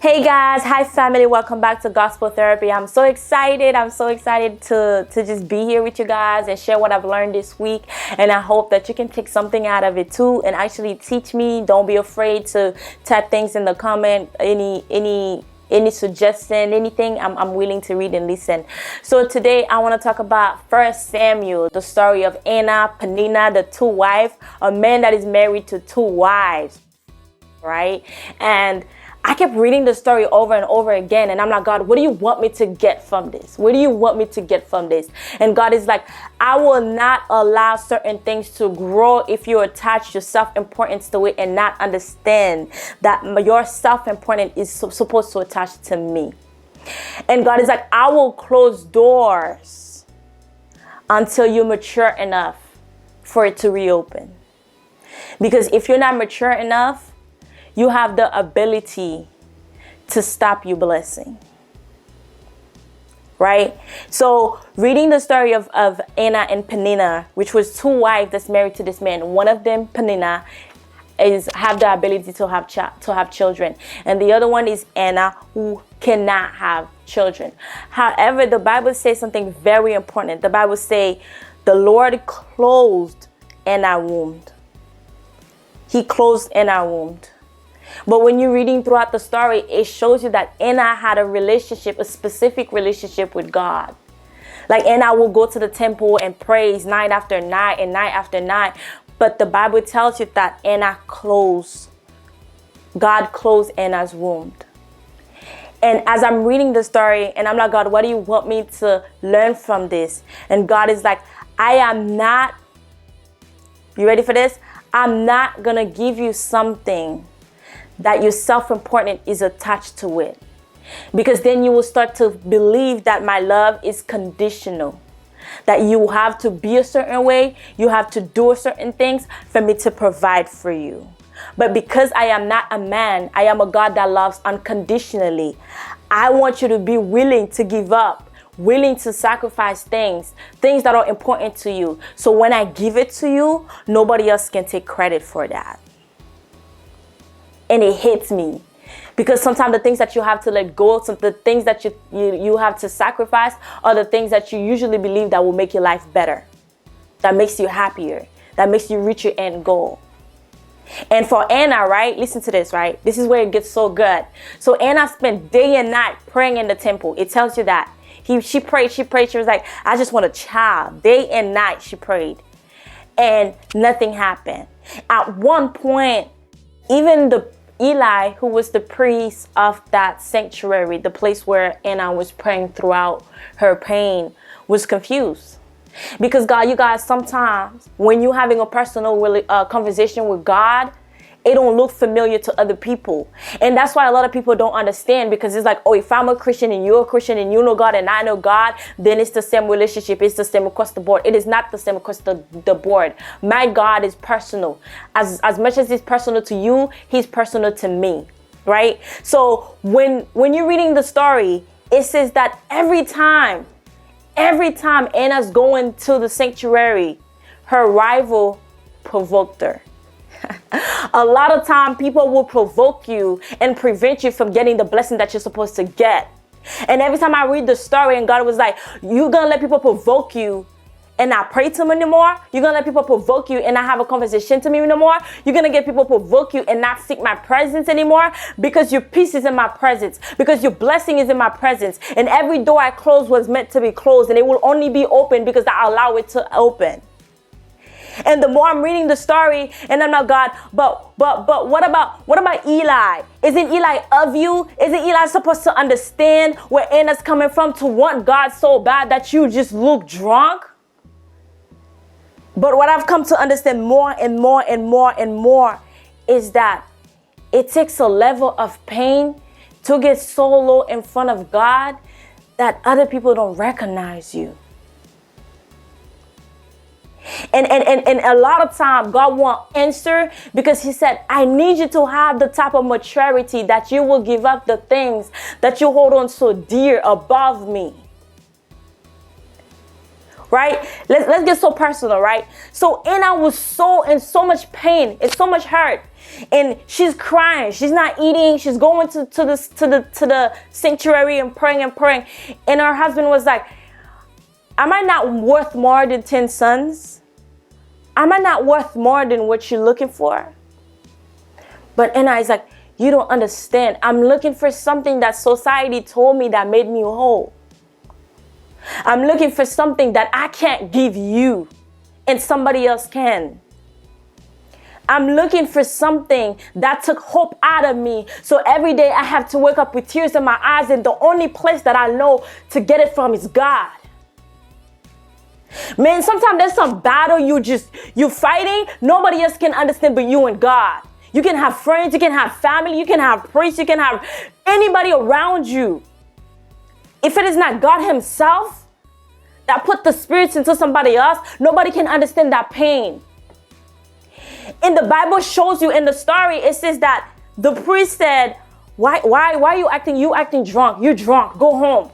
Hey guys, hi family, welcome back to Gospel Therapy. I'm so excited to just be here with you guys and share what I've learned this week. And I hope that you can take something out of it too and actually teach me. Don't be afraid to type things in the comment, any suggestion, anything. I'm willing to read and listen. So today I want to talk about 1 Samuel, the story of Anna, Peninnah, the two wives, a man that is married to two wives, right? And I kept reading the story over and over again. And I'm like, God, what do you want me to get from this? What do you want me to get from this? And God is like, I will not allow certain things to grow if you attach your self-importance to it and not understand that your self-importance is supposed to attach to me. And God is like, I will close doors until you're mature enough for it to reopen. Because if you're not mature enough, you have the ability to stop your blessing, right? So reading the story of Anna and Peninnah, which was two wives that's married to this man. One of them, Peninnah, have the ability to have children, and the other one is Anna, who cannot have children. However, the Bible says something very important. The Bible says the Lord closed Anna's womb. He closed Anna's womb. But when you're reading throughout the story, it shows you that Anna had a specific relationship with God. Like Anna will go to the temple and praise night after night and night after night. But the Bible tells you that God closed Anna's womb. And as I'm reading the story, and I'm like, God, what do you want me to learn from this? And God is like, you ready for this? I'm not going to give you something that your self-importance is attached to it. Because then you will start to believe that my love is conditional. That you have to be a certain way, you have to do certain things for me to provide for you. But because I am not a man, I am a God that loves unconditionally. I want you to be willing to give up, willing to sacrifice things that are important to you. So when I give it to you, nobody else can take credit for that. And it hits me because sometimes the things that you have to let go, the things that you have to sacrifice are the things that you usually believe that will make your life better, that makes you happier, that makes you reach your end goal. And for Anna, right? Listen to this, right? This is where it gets so good. So Anna spent day and night praying in the temple. It tells you that. She prayed. She was like, I just want a child. Day and night she prayed. And nothing happened. At one point, even Eli, who was the priest of that sanctuary, the place where Anna was praying throughout her pain, was confused. Because God, you guys, sometimes when you're having a personal conversation with God, it don't look familiar to other people. And that's why a lot of people don't understand, because it's like, oh, if I'm a Christian and you're a Christian and you know God and I know God, then it's the same relationship. It's the same across the board. It is not the same across the board. My God is personal. As much as he's personal to you, he's personal to me, right? So when you're reading the story, it says that every time Anna's going to the sanctuary, her rival provoked her. A lot of time people will provoke you and prevent you from getting the blessing that you're supposed to get. And every time I read the story and God was like, you're going to let people provoke you and not pray to me anymore? You're going to let people provoke you and not have a conversation to me anymore? You're going to get people provoke you and not seek my presence anymore? Because your peace is in my presence. Because your blessing is in my presence. And every door I close was meant to be closed. And it will only be open because I allow it to open. And the more I'm reading the story, and I'm like, God, but what about Eli? Isn't Eli of you? Isn't Eli supposed to understand where Anna's coming from to want God so bad that you just look drunk? But what I've come to understand more and more and more and more is that it takes a level of pain to get so low in front of God that other people don't recognize you. And a lot of time God won't answer because he said, I need you to have the type of maturity that you will give up the things that you hold on so dear above me. Right? Let's get so personal, right? So Anna was so in so much pain and so much hurt. And she's crying. She's not eating. She's going to the sanctuary and praying and praying. And her husband was like, am I not worth more than 10 sons? Am I not worth more than what you're looking for? But Anna is like, you don't understand. I'm looking for something that society told me that made me whole. I'm looking for something that I can't give you and somebody else can. I'm looking for something that took hope out of me. So every day I have to wake up with tears in my eyes, and the only place that I know to get it from is God. Man, sometimes there's some battle you fighting. Nobody else can understand but you and God. You can have friends, you can have family, you can have priests, you can have anybody around you. If it is not God himself that put the spirits into somebody else, nobody can understand that pain. And the Bible shows you in the story, it says that the priest said, why are you acting drunk? You're drunk, go home.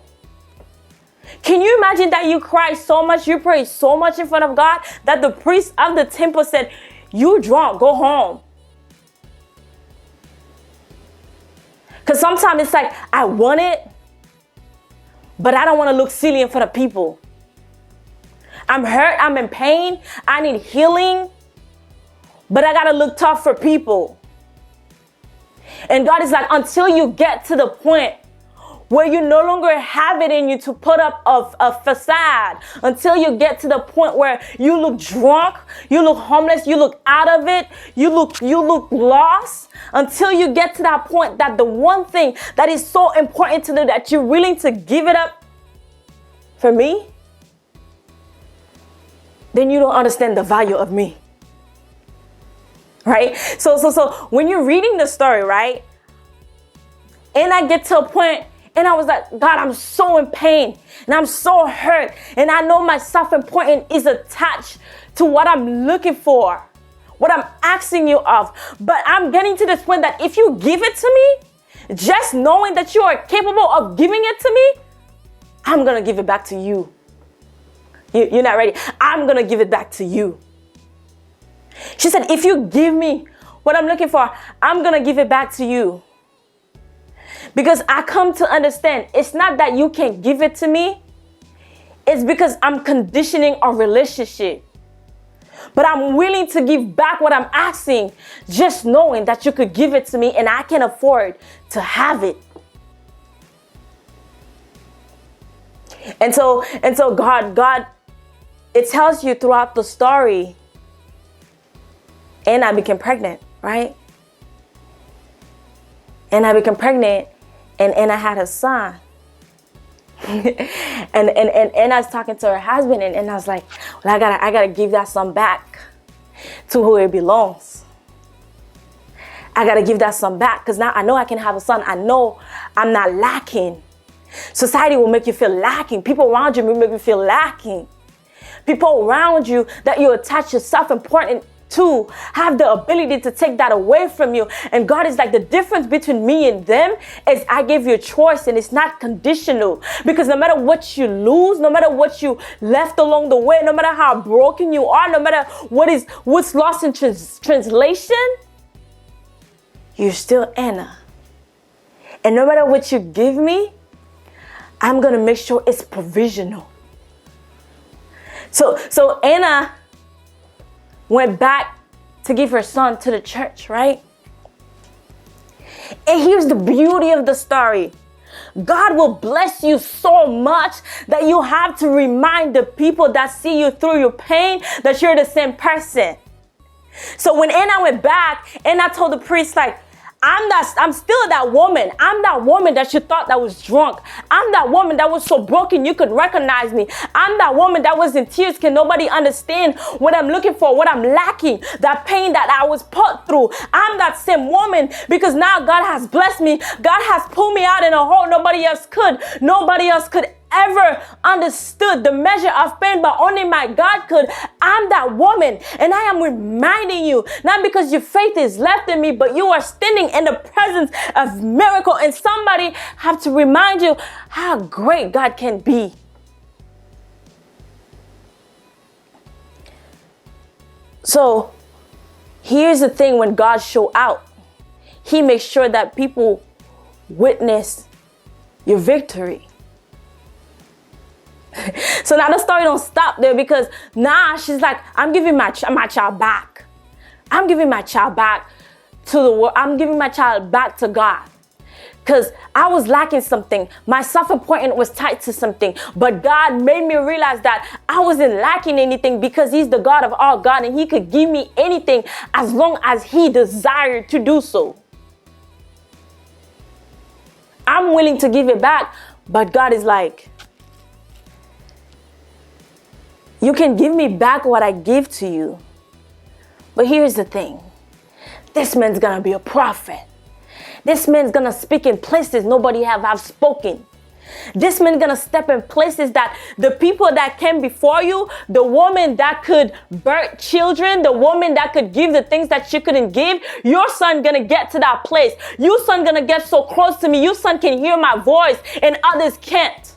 Can you imagine that you cry so much, you pray so much in front of God that the priest of the temple said, you drunk, go home. Because sometimes it's like, I want it, but I don't want to look silly in front of people. I'm hurt, I'm in pain, I need healing, but I got to look tough for people. And God is like, until you get to the point where you no longer have it in you to put up a facade, until you get to the point where you look drunk, you look homeless, you look out of it, you look lost, until you get to that point that the one thing that is so important to do that you're willing to give it up for me, then you don't understand the value of me. Right? So when you're reading the story, right? And I get to a point and I was like, God, I'm so in pain and I'm so hurt. And I know my self-importance is attached to what I'm looking for, what I'm asking you of. But I'm getting to this point that if you give it to me, just knowing that you are capable of giving it to me, I'm going to give it back to you. You're not ready. I'm going to give it back to you. She said, if you give me what I'm looking for, I'm going to give it back to you. Because I come to understand it's not that you can't give it to me. It's because I'm conditioning a relationship. But I'm willing to give back what I'm asking, just knowing that you could give it to me and I can afford to have it. And so God, it tells you throughout the story, and I became pregnant, right? And I became pregnant, and I had a son. and I was talking to her husband, and I was like, well, I gotta give that son back to who it belongs. I gotta give that son back because now I know I can have a son. I know I'm not lacking. Society will make you feel lacking. People around you will make you feel lacking. People around you that you attach yourself important to have the ability to take that away from you. And God is like, the difference between me and them is I give you a choice and it's not conditional. Because no matter what you lose, no matter what you left along the way, no matter how broken you are, no matter what's lost in translation, you're still Anna. And no matter what you give me, I'm going to make sure it's provisional. So Anna went back to give her son to the church, right? And here's the beauty of the story. God will bless you so much that you have to remind the people that see you through your pain that you're the same person. So when Anna went back, Anna told the priest, like, I'm still that woman. I'm that woman that you thought that was drunk. I'm that woman that was so broken you could recognize me. I'm that woman that was in tears. Can nobody understand what I'm looking for, what I'm lacking, that pain that I was put through. I'm that same woman because now God has blessed me. God has pulled me out in a hole nobody else could. Nobody else could ever understood the measure of pain, but only my God could. I'm that woman, and I am reminding you, not because your faith is left in me, but you are standing in the presence of miracle, and somebody have to remind you how great God can be. So Here's the thing, when God show out, he makes sure that people witness your victory. So now the story don't stop there, because now she's like, I'm giving my child back. I'm giving my child back to the world. I'm giving my child back to God. Because I was lacking something. My self-importance was tied to something. But God made me realize that I wasn't lacking anything, because he's the God of all God, and he could give me anything as long as he desired to do so. I'm willing to give it back, but God is like, you can give me back what I give to you. But here's the thing. This man's gonna be a prophet. This man's gonna speak in places nobody have spoken. This man's gonna step in places that the people that came before you, the woman that could birth children, the woman that could give the things that she couldn't give, your son gonna get to that place. Your son gonna get so close to me. Your son can hear my voice and others can't.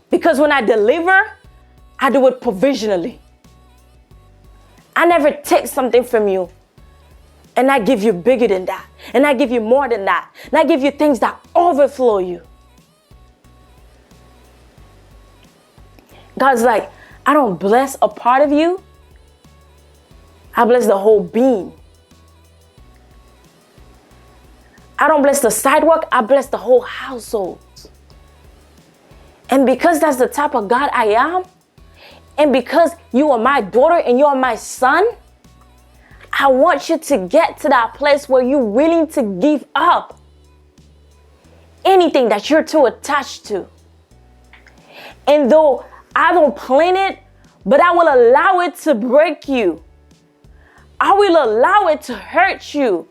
Because when I deliver, I do it provisionally. I never take something from you and I give you bigger than that. And I give you more than that. And I give you things that overflow you. God's like, I don't bless a part of you. I bless the whole being. I don't bless the sidewalk. I bless the whole household. And because that's the type of God I am, and because you are my daughter and you are my son, I want you to get to that place where you're willing to give up anything that you're too attached to. And though I don't plan it, but I will allow it to break you. I will allow it to hurt you.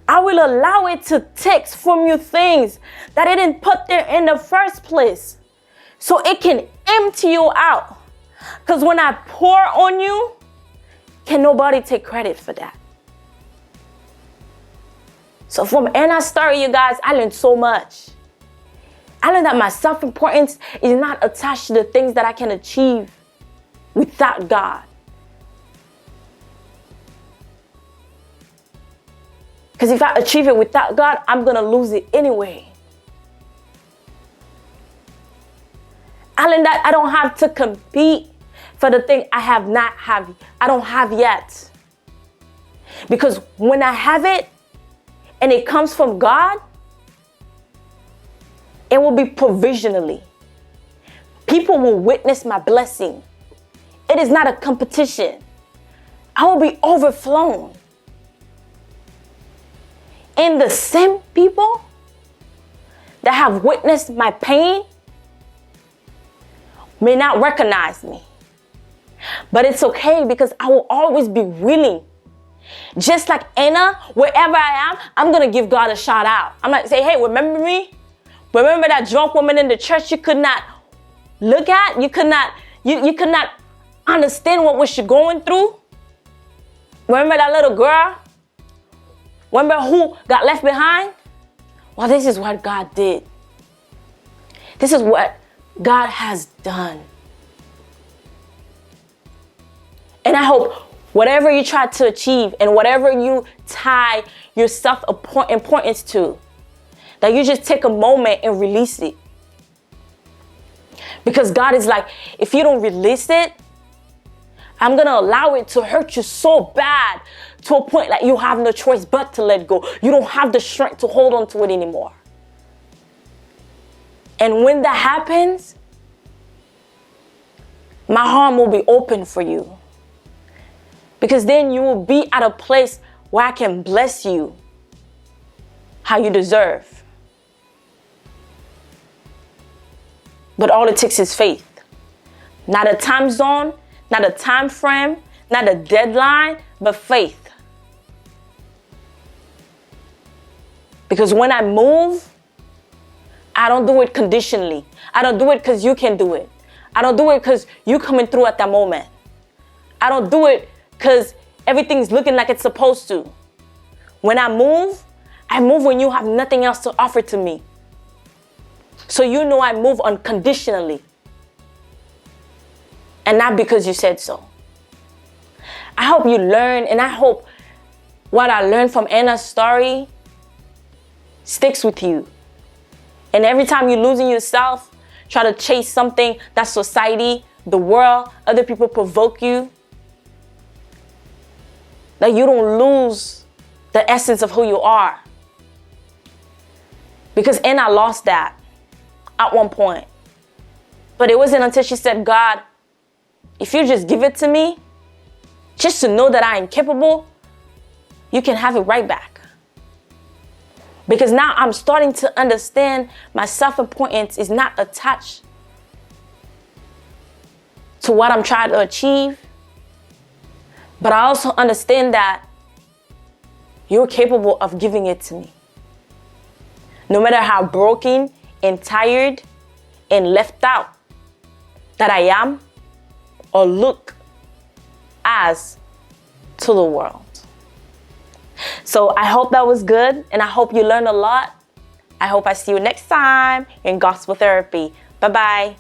I will allow it to take from you things that it didn't put there in the first place, so it can empty you out. Because when I pour on you, can nobody take credit for that? So from Anna's story, you guys, I learned so much. I learned that my self-importance is not attached to the things that I can achieve without God. Because if I achieve it without God, I'm going to lose it anyway. I learned that I don't have to compete for the thing I don't have yet. Because when I have it and it comes from God, it will be provisionally. People will witness my blessing. It is not a competition. I will be overflown. And the same people that have witnessed my pain may not recognize me. But it's okay, because I will always be willing. Just like Anna, wherever I am, I'm going to give God a shout out. I'm like, say, hey, remember me? Remember that drunk woman in the church you could not look at? You could not understand what she going through? Remember that little girl? Remember who got left behind? Well, this is what God did. This is what God has done. And I hope whatever you try to achieve and whatever you tie your self-importance to, that you just take a moment and release it. Because God is like, if you don't release it, I'm going to allow it to hurt you so bad to a point that you have no choice but to let go. You don't have the strength to hold on to it anymore. And when that happens, my arm will be open for you. Because then you will be at a place where I can bless you how you deserve. But all it takes is faith. Not a time zone, not a time frame, not a deadline, but faith. Because when I move, I don't do it conditionally. I don't do it because you can do it. I don't do it because you're coming through at that moment. I don't do it because everything's looking like it's supposed to. When I move when you have nothing else to offer to me. So you know I move unconditionally. And not because you said so. I hope you learn, and I hope what I learned from Anna's story sticks with you. And every time you're losing yourself, try to chase something that society, the world, other people provoke you, that you don't lose the essence of who you are. Because Anna lost that at one point. But it wasn't until she said, God, if you just give it to me, just to know that I am capable, you can have it right back. Because now I'm starting to understand my self-importance is not attached to what I'm trying to achieve. But I also understand that you're capable of giving it to me. No matter how broken and tired and left out that I am or look as to the world. So I hope that was good, and I hope you learned a lot. I hope I see you next time in Gospel Therapy. Bye-bye.